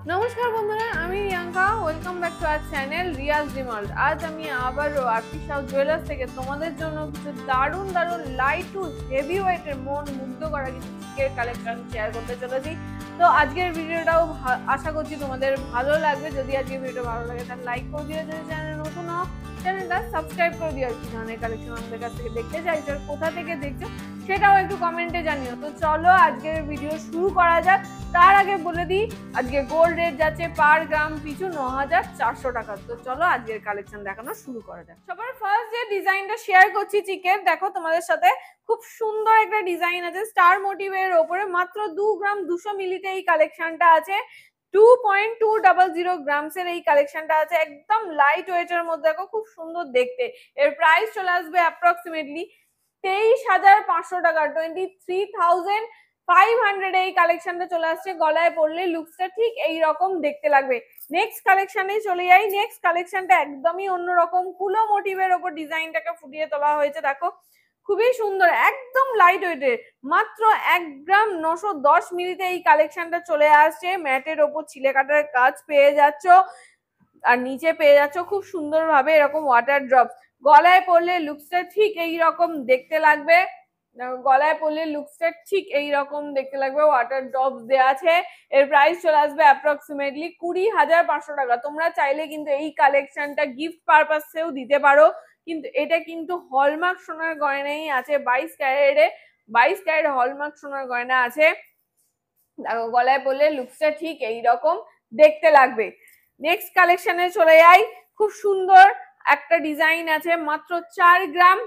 নমস্কার বন্ধুরা, আমি Riyanka. Welcome back to our channel Riyaz ডিমাল্ট। আজ আমি আবারও আরপি সাউ জুয়েলার্স থেকে তোমাদের জন্য কিছু দারুণ দারুণ লাইট টু হেভি ওয়েটের মন মুগ্ধ করা কিছু চিকের কালেকশন শেয়ার করতে চলেছি। তো আজকের ভিডিওটাও আশা করছি তোমাদের ভালো লাগবে। যদি আজকের ভিডিও ভালো লাগে তাহলে লাইক করে দিও, যদি চ্যানেল নতুন হও চ্যানেলটা সাবস্ক্রাইব করে দিও। আর কি ধরনের কালেকশন আমাদের কাছ থেকে দেখতে চাইছো, কোথা থেকে দেখছো সেটাও একটু কমেন্টে জানিও। তো চলো আজকের ভিডিও শুরু করা যাক। তার আগে বলে দিই, আজকে গোল্ড রেট যাচ্ছে পার গ্রাম পিছু ৯,৪০০ টাকা। তো চলো আজকের কালেকশন দেখানো শুরু করা যাক। সবার ফার্স্ট যে ডিজাইনটা শেয়ার করছি চিকের, দেখো তোমাদের সাথে খুব সুন্দর একটা ডিজাইন আছে স্টার মোটিভের ওপরে। মাত্র 2 গ্রাম 200 মিলিতে এই কালেকশনটা আছে। 2.200 গ্রামসের এই কালেকশনটা আছে, একদম লাইট ওয়েটের মধ্যে। দেখো খুব সুন্দর দেখতে। এর প্রাইস চলে আসবে অ্যাপ্রক্সিমেটলি 23,500 টাকা। 23,500 এই কালেকশনটা চলে আসছে। গলায় পরলে লুকসটা ঠিক এই রকম দেখতে লাগবে। নেক্সট কালেকশনে চলে যাই। নেক্সট কালেকশনটা একদমই অন্যরকম, কুলো মোটিভের ওপর ডিজাইনটাকে ফুটিয়ে তোলা হয়েছে। দেখো খুবই সুন্দর, একদম লাইট ওয়েটের। মাত্র 1 গ্রাম 910 মিলিতে এই কালেকশনটা চলে আসছে। ম্যাটের ওপর ছিলে কাটার কাজ পেয়ে যাচ্ছ, আর নিচে পেয়ে যাচ্ছ খুব সুন্দর ভাবে এরকম ওয়াটার ড্রপ। গলায় পরলে লুকসটা ঠিক এই রকম দেখতে লাগবে। গলায় পরলে লুকসটা ঠিক এই রকম দেখতে লাগবে। ওয়াটার ড্রপ দেওয়া আছে। এর প্রাইস চলে আসবে অ্যাপ্রক্সিমেটলি 20,500 টাকা। তোমরা চাইলে কিন্তু এই কালেকশনটা গিফট পারপাসেও দিতে পারো, কিন্তু এটা কিন্তু হলমার্ক সোনার গয়নাই আছে। 22 ক্যারেটে 22 ক্যারেট হলমার্ক সোনার গয়না আছে। দেখো গলায় পরলে লুকসটা ঠিক এই রকম দেখতে লাগবে। নেক্সট কালেকশনে চলে যাই। খুব সুন্দর একটা ডিজাইন আছে, মাত্র 4 গ্রাম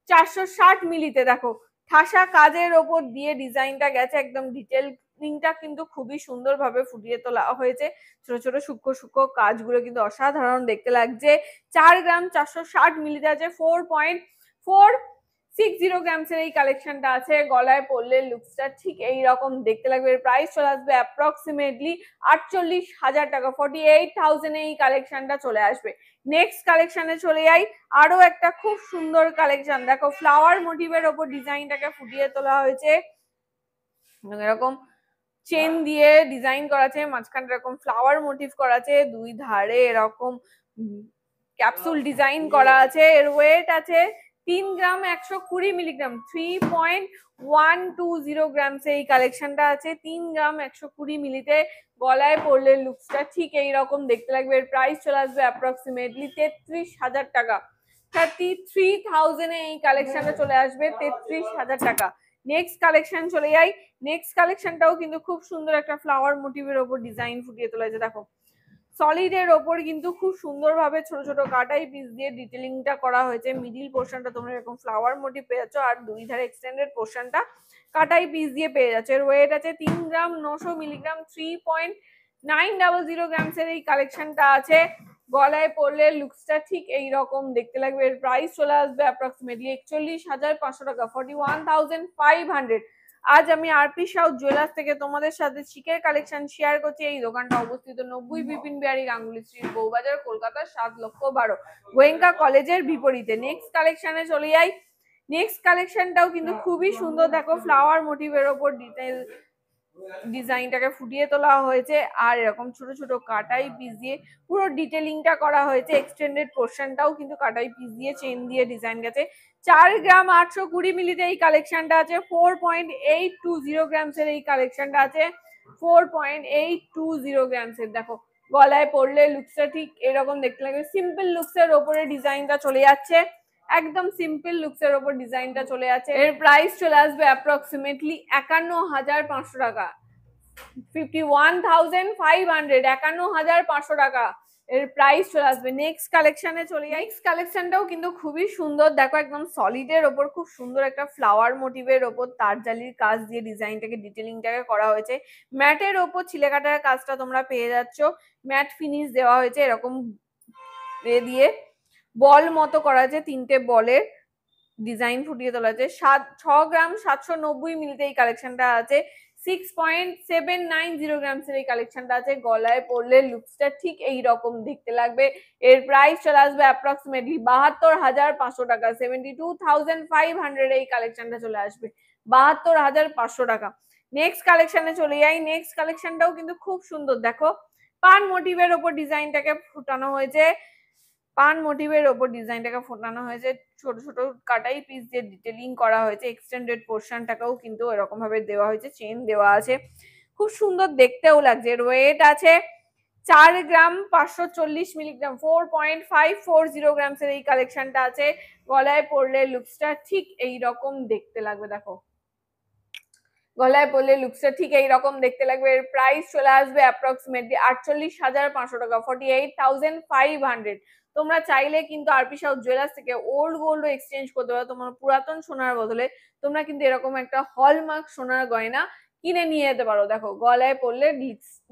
460 মিলিতে। দেখো ঠাসা কাজের ওপর দিয়ে ডিজাইনটা গেছে, একদম ডিটেইলিংটা কিন্তু খুবই সুন্দরভাবে ফুটিয়ে তোলা হয়েছে। ছোট ছোট সূক্ষ্ম সূক্ষ্ম কাজগুলো কিন্তু অসাধারণ দেখতে লাগছে। 4 গ্রাম 460 মিলিতে আছে। 4.460 গ্রামসের এই কালেকশনটা আছে। গলায় পরলে লুকসটা ঠিক এই রকম দেখতে লাগবে। এর প্রাইস চলে আসবে অ্যাপ্রক্সিমেটলি 48,000 টাকা। 48,000 এই কালেকশনটা চলে আসবে। নেক্সট কালেকশনে চলে যাই। আরো একটা খুব সুন্দর কালেকশন, দেখো ফ্লাওয়ার মোটিভের ওপর ডিজাইনটাকে ফুটিয়ে তোলা হয়েছে। এরকম চেন দিয়ে ডিজাইন করা আছে, মাঝখানটা এরকম ফ্লাওয়ার মোটিভ করা আছে, দুই ধারে এরকম ক্যাপসুল ডিজাইন করা আছে। এর ওয়েট আছে 3 গ্রাম 120 মিলিগ্রাম। 3.120 গ্রামস এই কালেকশনটা আছে। 3 গ্রাম 120 মিলিতে। গলায় পরলে লুকসটা ঠিক এই রকম দেখতে লাগবে। এর প্রাইস চলে আসবে অ্যাপ্রক্সিমেটলি 33,000 টাকা। 33,000 এই কালেকশনটা চলে আসবে 33,000 টাকা। নেক্সট কালেকশন চলে যাই। নেক্সট কালেকশনটাও কিন্তু খুব সুন্দর একটা ফ্লাওয়ার মোটিভের ওপর ডিজাইন ফুটিয়ে তোলা হয়েছে। দেখো সলিডের ওপর কিন্তু খুব সুন্দরভাবে ছোট ছোট কাটাই পিস দিয়ে ডিটেলিংটা করা হয়েছে। মিডিল পোর্শনটা তোমরা এরকম ফ্লাওয়ার মোটিভ পেয়ে যাচ্ছ, আর দুই ধারে এক্সটেন্ডেড পোর্শনটা কাটাই পিস দিয়ে পেয়ে যাচ্ছে। এর ওয়েট আছে 3 গ্রাম 900 মিলিগ্রাম। 3.900 গ্রামসের এই কালেকশনটা আছে। গলায় পরলে লুকসটা ঠিক এই রকম দেখতে লাগবে। এর প্রাইস চলে আসবে অ্যাপ্রক্সিমেটলি 41,500 টাকা। 41,500। আজ আমি আরপি সাউ জুয়েলার্স থেকে তোমাদের সাথে চিকের কালেকশন শেয়ার করছি। এই দোকানটা অবস্থিত 90 বিপিন বিহারী গাঙ্গুলি স্ট্রিট, বউবাজার, কলকাতা 7,12,000, গোয়েঙ্কা কলেজের বিপরীতে। নেক্সট কালেকশনে চলে যাই। নেক্সট কালেকশনটাও কিন্তু খুবই সুন্দর। দেখো ফ্লাওয়ার মোটিভের ওপর ডিজাইনটাকে ফুটিয়ে তোলা হয়েছে, আর এরকম ছোট ছোট কাটাই পিস দিয়ে পুরো ডিটেলিংটা করা হয়েছে। এক্সটেন্ডেড পোর্শনটাও কিন্তু কাটাই পিস দিয়ে চেন দিয়ে ডিজাইন গেছে। 4 গ্রাম 820 মিলিতে এই কালেকশনটা আছে। 4.820 গ্রামসের এই কালেকশনটা আছে। 4.820 গ্রামসের। দেখো গলায় পরলে লুকসটা ঠিক এরকম দেখতে লাগবে। সিম্পল লুকসের ওপরে ডিজাইনটা চলে যাচ্ছে, একদম সিম্পল লুকসের ওপর ডিজাইনটা চলে যাচ্ছে। এর প্রাইস চলে আসবে অ্যাপ্রক্সিমেটলি 51,500 টাকা। 51,500, 51,500 টাকা এর প্রাইস চলে আসবে। নেক্সট কালেকশনে চলে যাই। নেক্সট কালেকশনটাও কিন্তু খুবই সুন্দর। দেখো একদম সলিডের ওপর খুব সুন্দর একটা ফ্লাওয়ার মোটিভের ওপর তারজালির কাজ দিয়ে ডিজাইনটাকে ডিটেলিংটাকে করা হয়েছে। ম্যাটের ওপর ছিলে কাটার কাজটা তোমরা পেয়ে যাচ্ছ। ম্যাট ফিনিশ দেওয়া হয়েছে এরকম দিয়ে বল মতো করা আছে। 3টে বলের ডিজাইন ফুটিয়ে তোলা আছে। 6 গ্রাম 790 মিলিতে এই কালেকশনটা আছে। 6.790 গ্রামসের এই কালেকশনটা আছে। গলায় পরলে লুকসটা ঠিক এই রকম দেখতে লাগবে। এর প্রাইস চলে আসবে অ্যাপ্রক্সিমেটলি 72,500 টাকা। 72,500 এই কালেকশনটা চলে আসবে। 72,500 টাকা। নেক্সট কালেকশনে চলে যাই। নেক্সট কালেকশনটাও কিন্তু খুব সুন্দর। দেখো পান মোটিভের ওপর ডিজাইনটাকে ফোটানো হয়েছে, পান মোটিভের ওপর ডিজাইনটাকে ফোটানো হয়েছে, ছোট ছোট কাটাই পিস দিয়ে ডিটেলিং করা হয়েছে, এক্সটেন্ডেড পোর্শনটাকেও কিন্তু এরকম ভাবে দেওয়া হয়েছে, চেন দেওয়া আছে, খুব সুন্দর দেখতেও লাগছে। ওয়েট আছে 4 গ্রাম 540 মিলিগ্রাম, 4.540 গ্রামস এর এই কালেকশনটা আছে। গলায় পরলে লুকসটা ঠিক এইরকম দেখতে লাগবে, দেখো গলায় পরলে লুকসটা ঠিক এইরকম দেখতে লাগবে। এর প্রাইস চলে আসবে অ্যাপ্রক্সিমেটলি 48,500 টাকা, 48,500। তোমরা চাইলে কিন্তু আরপি সাউথ জুয়েলার্স থেকে ওল্ড গোল্ড এক্সচেঞ্জ করতে পারো, তোমার পুরাতন সোনার বদলে তোমরা কিন্তু এরকম একটা হলমার্ক সোনার গয়না কিনে নিয়ে যেতে পারো। দেখো গলায় পরলে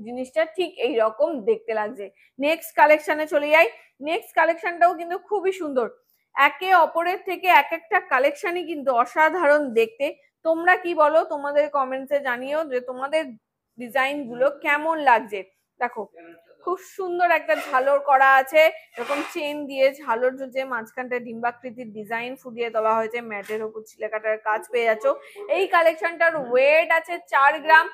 জিনিসটা ঠিক এইরকম দেখতে লাগছে। নেক্সট কালেকশনে চলে যাই। নেক্সট কালেকশনটাও কিন্তু খুবই সুন্দর, একে অপরের থেকে এক একটা কালেকশনই কিন্তু অসাধারণ দেখতে। তোমরা কি বলো, তোমাদের কমেন্টসে জানিও যে তোমাদের ডিজাইন গুলো কেমন লাগছে। দেখো খুব সুন্দর একটা ঝালর করা আছে, এরকম চেন দিয়ে ঝালর যে মাঝখানটা ডিম্বাকৃতির ডিজাইন ফুটিয়ে তোলা হয়েছে, ম্যাটের উপর ছিলে কাটার কাজ পেয়ে যাচ্ছ। এই কালেকশনটার ওয়েট আছে 4 গ্রাম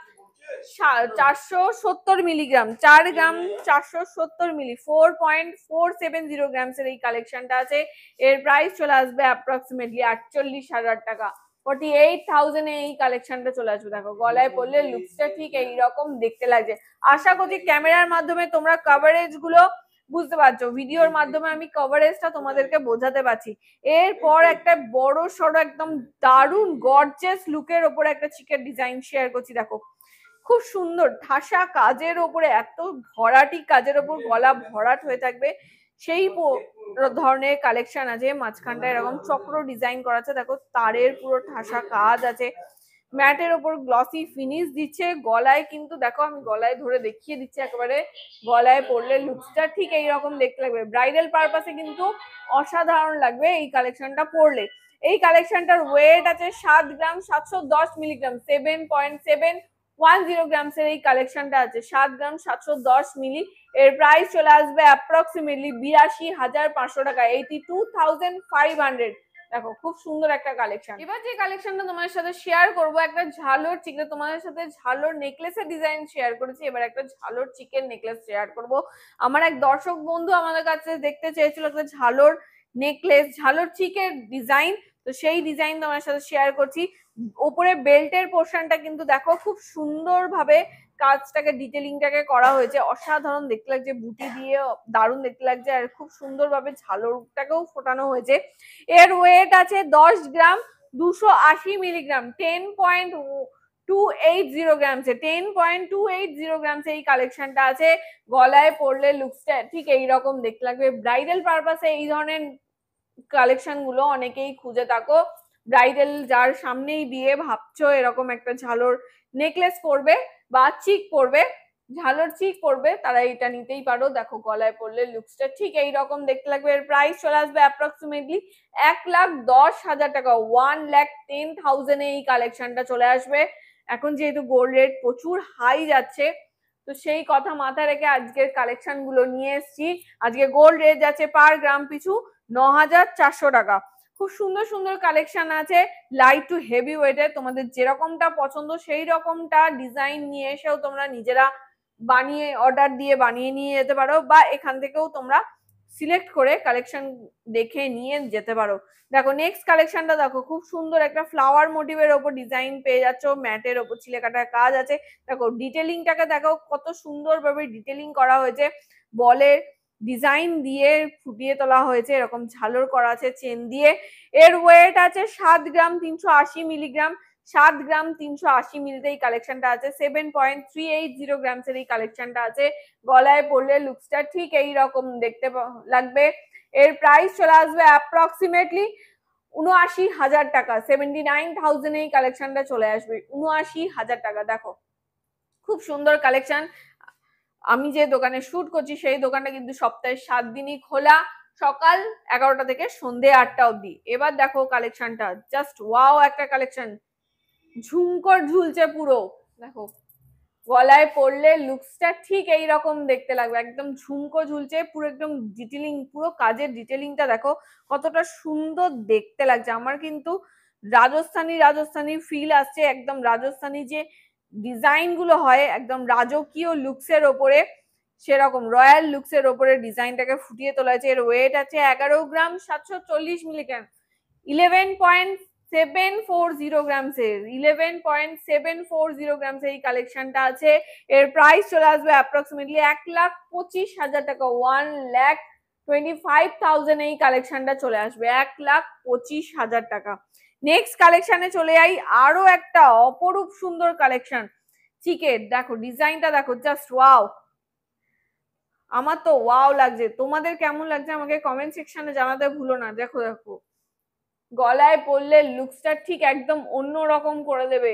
470 মিলিগ্রাম, 4 গ্রাম 470 মিলি, 4.470 গ্রামস এর এই কালেকশনটা আছে। এর প্রাইস চলে আসবে অ্যাপ্রক্সিমেটলি 48,000 টাকা, 48,000 এ এই কালেকশনটা চলে আসবে। দেখো গলায় পরলে লুকসটা ঠিক এইরকম দেখতে লাগছে। আশা করছি ক্যামেরার মাধ্যমে তোমরা কভারেজ গুলো বুঝতে পারছো, ভিডিওর মাধ্যমে আমি কভারেজটা তোমাদেরকে বোঝাতে পারছি। এরপর একটা বড় সড়ো একদম দারুণ গর্জিয়াস লুকের ওপরে একটা চিকের ডিজাইন শেয়ার করছি। দেখো খুব সুন্দর ঠাসা কাজের ওপরে, এত ভরাটি কাজের ওপর গলা ভরাট হয়ে থাকবে সেই ধরনের কালেকশন আছে। মাঝখানটা এরকম চক্র ডিজাইন করা আছে, দেখো তারের পুরো ঠাসা কাজ আছে, ম্যাটের ওপর গ্লসি ফিনিশ দিচ্ছে। গলায় কিন্তু দেখো, আমি গলায় ধরে দেখিয়ে দিচ্ছি একেবারে, গলায় পরলে লুকসটা ঠিক এইরকম দেখতে লাগবে। ব্রাইডাল পারপাসে কিন্তু অসাধারণ লাগবে এই কালেকশনটা পরলে। এই কালেকশনটার ওয়েট আছে 7 গ্রাম 710 মিলিগ্রাম, 7.710 গ্রামস এর এই কালেকশনটা আছে, 7 গ্রাম 710 মিলি। এর প্রাইস চলে আসবে অ্যাপ্রক্সিমেটলি 82,500 টাকা, 82,500। দেখো খুব সুন্দর একটা কালেকশন। এবার যে কালেকশনটা তোমাদের সাথে শেয়ার করব, একটা ঝালর চিকেন, তোমাদের সাথে ঝালর নেকলেসের ডিজাইন শেয়ার করেছি, এবার একটা ঝালর চিকেন নেকলেস শেয়ার করব। আমার এক দর্শক বন্ধু আমাদের কাছে দেখতে চেয়েছিল একটা ঝালর নেকলেস, ঝালর চিকেন ডিজাইন, তো সেই ডিজাইন তোমার সাথে শেয়ার করছি। উপরে বেল্টের পোর্শনটা কিন্তু দেখো খুব সুন্দর ভাবে কাজটাকে ডিটেলিংটাকে করা হয়েছে, অসাধারণ দেখতে লাগছে, বুটি দিয়ে দারুণ দেখতে লাগছে, আর খুব সুন্দরভাবে ঝালরটাকেও ফোটানো হয়েছে। এর ওয়েট আছে 10 গ্রাম 280 মিলিগ্রাম, 10.280 গ্রামস, 10.280 গ্রামস এই কালেকশনটা আছে। গলায় পরলে লুকসটা ঠিক এইরকম দেখতে লাগবে। ব্রাইডাল পারপাসে এই ধরনের কালেকশন গুলো অনেকেই খুঁজে থাকো, ব্রাইডাল যার সামনেই বিয়ে ভাবছো এরকম একটা ঝালর নেকলেস পরবে বা চিক পরবে, ঝালর চিক পরবে, তারা এটা নিতেই পারো। দেখো গলায় পরলে লুকসটা ঠিক এইরকম দেখতে লাগবে। এর প্রাইস চলে আসবে অ্যাপ্রক্সিমেটলি 1,10,000 টাকা, 1,10,000 এই কালেকশনটা চলে আসবে। এখন যেহেতু গোল্ড রেট প্রচুর হাই যাচ্ছে, তো সেই কথা মাথায় রেখে আজকের কালেকশন গুলো নিয়ে এসেছি। আজকে গোল্ড রেট যাচ্ছে পার গ্রাম পিছু 9,400 টাকা। খুব সুন্দর সুন্দর কালেকশন আছে, লাইট টু হেভি ওয়েটের, তোমাদের যেরকমটা পছন্দ সেই রকমটা ডিজাইন নিয়ে এসেও তোমরা নিজেরা বানিয়ে অর্ডার দিয়ে বানিয়ে নিয়ে যেতে পারো, বা এখান থেকেও তোমরা সিলেক্ট করে কালেকশন দেখে নিয়ে যেতে পারো। দেখো নেক্সট কালেকশনটা দেখো, খুব সুন্দর একটা ফ্লাওয়ার মোটিভের ওপর ডিজাইন পেয়ে যাচ্ছ, ম্যাটের ওপর ছিলে কাটার কাজ আছে। দেখো ডিটেলিংটাকে দেখো কত সুন্দর ভাবে ডিটেলিং করা হয়েছে, বলের ডিজাইন দিয়ে ফুটিয়ে তোলা হয়েছে, এরকম ঝালর করা আছে চেন দিয়ে। এর ওয়েট আছে 7 গ্রাম 380 মিলিগ্রাম, 7 গ্রাম 380 মিলিতে এই কালেকশনটা আছে, 7.380 গ্রামস এর এই কালেকশনটা আছে। গলায় পরলে লুকসটা ঠিক এইরকম দেখতে লাগবে। এর প্রাইস চলে আসবে অ্যাপ্রক্সিমেটলি 79,000 টাকা, 79,000 এই কালেকশনটা চলে আসবে, 79,000 টাকা। দেখো খুব সুন্দর কালেকশন। আমি যে দোকানে শুট করছি সেই দোকানটা কিন্তু সপ্তাহে 7 দিনই খোলা, সকাল 11টা থেকে সন্ধে 8টা অবধি। এবার দেখো কালেকশনটা, জাস্ট ওয়াও একটা কালেকশন, ঝুমকর ঝুলছে পুরো। দেখো গলায় পরলে লুকসটা ঠিক এইরকম দেখতে লাগবে, একদম ঝুমকো ঝুলছে পুরো, একদম ডিটেলিং, পুরো কাজের ডিটেলিংটা দেখো কতটা সুন্দর দেখতে লাগছে। আমার কিন্তু রাজস্থানী রাজস্থানি ফিল আসছে, একদম রাজস্থানী যে ডিজাইন গুলো হয় একদম রাজকীয় লুকসের ওপরে, সেরকম রয়্যাল লুকস এর ওপরে ডিজাইনটাকে ফুটিয়ে তোলা হয়েছে। এর ওয়েট আছে 11 গ্রাম 740 মিলিগ্রাম, 11.740 গ্রামস এর, 11.740 গ্রামস এই কালেকশনটা আছে। এর প্রাইস চলে আসবে অ্যাপ্রক্সিমেটলি 1,25,000 টাকা, 1,25,000 এই কালেকশনটা চলে আসবে 1,25,000 টাকা। নেক্সট কালেকশনে চলে যাই, আরো একটা অপরূপ সুন্দর কালেকশন। চিকেন দেখো, ডিজাইনটা দেখো, জাস্ট ওয়াও। আমার তো ওয়াও লাগছে, তোমাদের কেমন লাগছে আমাকে কমেন্ট সেকশনে জানাতে ভুলো না। দেখো দেখো, গলায় পরলে লুকসটা ঠিক একদম অন্য রকম করে দেবে।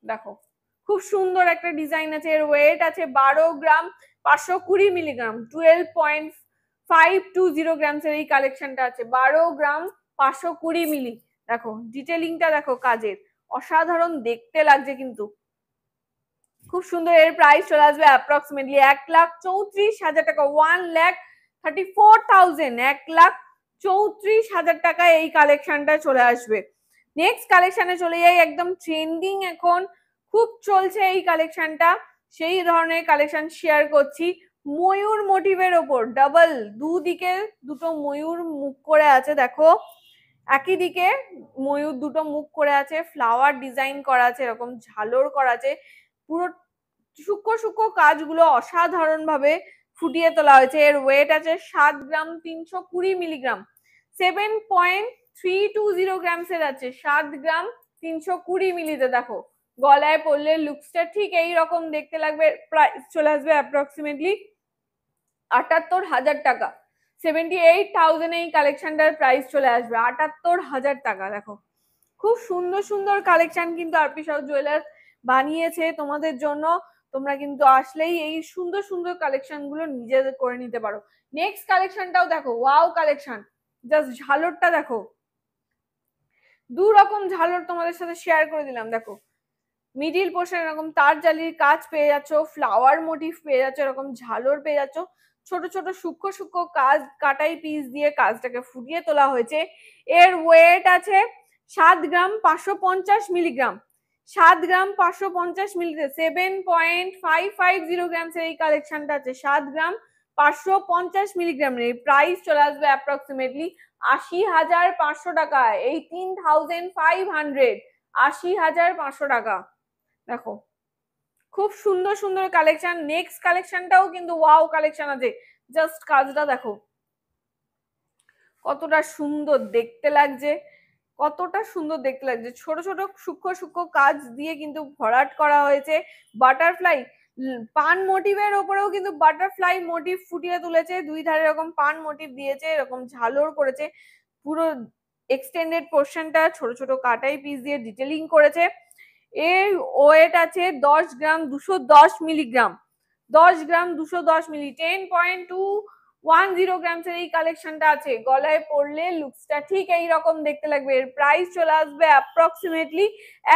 দেখো খুব সুন্দর একটা ডিজাইন আছে। এর ওয়েট আছে 12 গ্রাম 520 মিলিগ্রাম, 12.520 গ্রামস এর এই কালেকশনটা আছে। 12 গ্রাম 520 মিলি। দেখো ডিটেলিংটা দেখো, কাজের অসাধারণ দেখতে লাগছে কিন্তু খুব সুন্দর। এর প্রাইস চলে আসবে অ্যাপ্রক্সিমেটলি 1,34,000 টাকা, 1,34,000, 1,34,000 টাকা এই কালেকশনটা চলে আসবে। নেক্সট কালেকশনে চলে যাই, একদম ট্রেন্ডিং এখন খুব চলছে এই কালেকশনটা, সেই ধরনের কালেকশন শেয়ার করছি। ময়ূর মোটিভের ওপর ডাবল, দুদিকে দুটো ময়ূর মুখ করে আছে, দেখো একই দিকে ময়ূর দুটো মুখ করে আছে, ফ্লাওয়ার ডিজাইন করা আছে, এরকম ঝালর করা আছে, পুরো সূক্ষ্ম সূক্ষ্ম কাজগুলো অসাধারণ ভাবে ফুটিয়ে তোলা হয়েছে। এর ওয়েট আছে 7 গ্রাম 320 মিলিগ্রাম, 7.320 গ্রামস এর আছে, 7 গ্রাম 320 মিলিতে। দেখো গলায় পরলে লুকসটা ঠিক এই রকম দেখতে লাগবে। প্রাইস চলে আসবে অ্যাপ্রক্সিমেটলি 78,000 টাকা, 78,000 এই কালেকশনটার প্রাইস চলে আসবে 78,000 টাকা। দেখো খুব সুন্দর সুন্দর কালেকশন কিন্তু আরপি সাউ জুয়েলার্স বানিয়েছে তোমাদের জন্য। তোমরা কিন্তু আসলেই এই সুন্দর সুন্দর কালেকশন গুলো নিজেদের করে নিতে পারো। নেক্সট কালেকশনটাও দেখো, ওয়াও কালেকশন, জাস্ট ঝালরটা দেখো, দু রকম ঝালর তোমাদের সাথে শেয়ার করে দিলাম। দেখো মিডিল পোর্শন এরকম তার জালির কাজ পেয়ে যাচ্ছ, ফ্লাওয়ার মোটিভ পেয়ে যাচ্ছ, এরকম ঝালর পেয়ে যাচ্ছ, ছোট ছোট সূক্ষ্ম সূক্ষ্ম কাজ কাটাই পিস দিয়ে কাজটাকে ফুটিয়ে তোলা হয়েছে। এর ওয়েট আছে 7 গ্রাম 550 মিলিগ্রাম, 7 গ্রাম 550 মিলিতে, 7.550 গ্রামস এই কালেকশনটা আছে। 7 গ্রাম 550 মিলিগ্রাম এর প্রাইস চলে আসবে অ্যাপ্রক্সিমেটলি 80,500 টাকা, 18,500, 80,500 টাকা। দেখো খুব সুন্দর সুন্দর কালেকশন। নেক্সট কালেকশনটাও কিন্তু ওয়াও কালেকশন আছে, জাস্ট কাজটা দেখো কতটা সুন্দর দেখতে লাগছে, কতটা সুন্দর দেখতে লাগছে। ছোট ছোট সূক্ষ্ম সূক্ষ্ম কাজ দিয়ে কিন্তু ভরাট করা হয়েছে। বাটারফ্লাই পান মোটিভের ওপরেও কিন্তু বাটারফ্লাই মোটিভ ফুটিয়ে তুলেছে, দুই ধারে এরকম পান মোটিভ দিয়েছে, এরকম ঝালর করেছে, পুরো এক্সটেন্ডেড পোর্শনটা ছোট ছোট কাটাই পিস দিয়ে ডিটেলিং করেছে। এর ওয়েট আছে 10 গ্রাম 210 মিলিগ্রাম, 10 গ্রাম 210 মিলি, 10.210 গ্রামস এর এই কালেকশনটা আছে। গলায় পরলে লুকসটা ঠিক এই রকম দেখতে লাগবে। এর প্রাইস চলে আসবে অ্যাপ্রক্সিমেটলি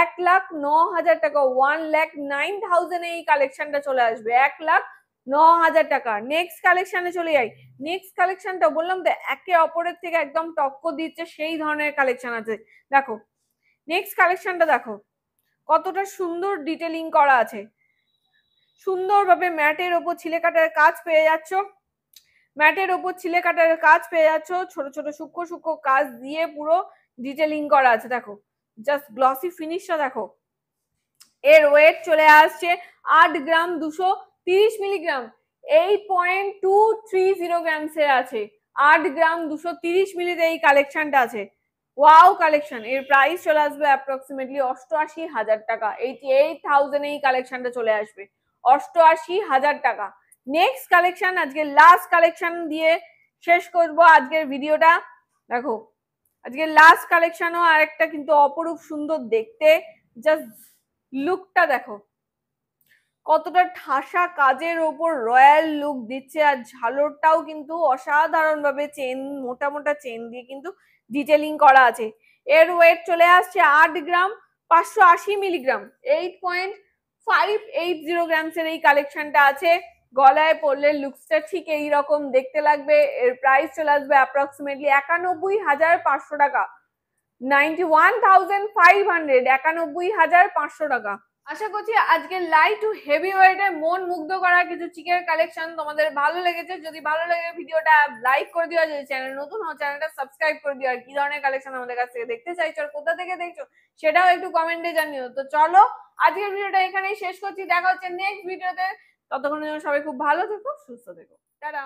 1,09,000 টাকা, 1,09,000 এই কালেকশনটা চলে আসবে 1,09,000 টাকা। নেক্সট কালেকশনে চলে যাই। নেক্সট কালেকশনটা বললাম তো একে অপরের থেকে একদম টক্কর দিচ্ছে সেই ধরনের কালেকশন আছে। দেখো নেক্সট কালেকশনটা দেখো কতটা সুন্দর ডিটেলিং করা আছে, সুন্দরভাবে ম্যাটের ওপর ছিলে কাটার কাজ পেয়ে যাচ্ছ, ম্যাটের ওপর ছিলে কাটার কাজ পেয়ে যাচ্ছ, ছোট ছোট সূক্ষ্ম সূক্ষ্ম কাজ দিয়ে পুরো ডিটেলিং করা আছে। দেখো জাস্ট গ্লসি ফিনিশটা দেখো। এর ওয়েট চলে আসছে 8 গ্রাম 230 মিলিগ্রাম, 8.230 গ্রামস এর আছে, 8 গ্রাম 230 মিলিতে এই কালেকশনটা আছে। Wow collection. এর প্রাইস চলে আসবে অ্যাপ্রক্সিমেটলি 88,000 টাকা, 88,000 এই কালেকশনটা চলে আসবে 88,000 টাকা। নেক্সট কালেকশন, আজকে লাস্ট কালেকশন দিয়ে শেষ করব আজকের ভিডিওটা। দেখো আজকে লাস্ট কালেকশনও আরেকটা কিন্তু অপরূপ সুন্দর দেখতে, জাস্ট লুকটা দেখো কতটা ঠাসা কাজের ওপর রয়্যাল লুক দিচ্ছে, আর ঝালরটাও কিন্তু অসাধারণ ভাবে চেন, মোটা মোটা চেন দিয়ে কিন্তু ডিটেলিং করা আছে। এর ওয়েট চলে আসছে 8 গ্রাম 580 মিলিগ্রাম, 8.580 গ্রামস এর এই কালেকশনটা আছে। গলায় পরলে লুকসটা ঠিক এই রকম দেখতে লাগবে। এর প্রাইস চলে আসবে অ্যাপ্রক্সিমেটলি 91,500 টাকা, 91,500, 91,500 টাকা। আশা করছি আজকে লাইট টু হেভি ওয়েটের মন মুগ্ধ করা কিছু চিকের কালেকশন তোমাদের ভালো লেগেছে। যদি ভালো লাগে ভিডিওটা লাইক করে দিও, যদি চ্যানেল নতুন হও চ্যানেলটা সাবস্ক্রাইব করে দিও, আর কি ধরনের কালেকশন আমাদের কাছ থেকে দেখতে চাইছো আর কোথা থেকে দেখছো সেটাও একটু কমেন্টে জানিও। তো চলো আজকের ভিডিওটা এখানেই শেষ করছি, দেখা হচ্ছে নেক্সট ভিডিওতে। ততক্ষণের জন্য সবাই খুব ভালো থেকো, সুস্থ থেকো, টাটা।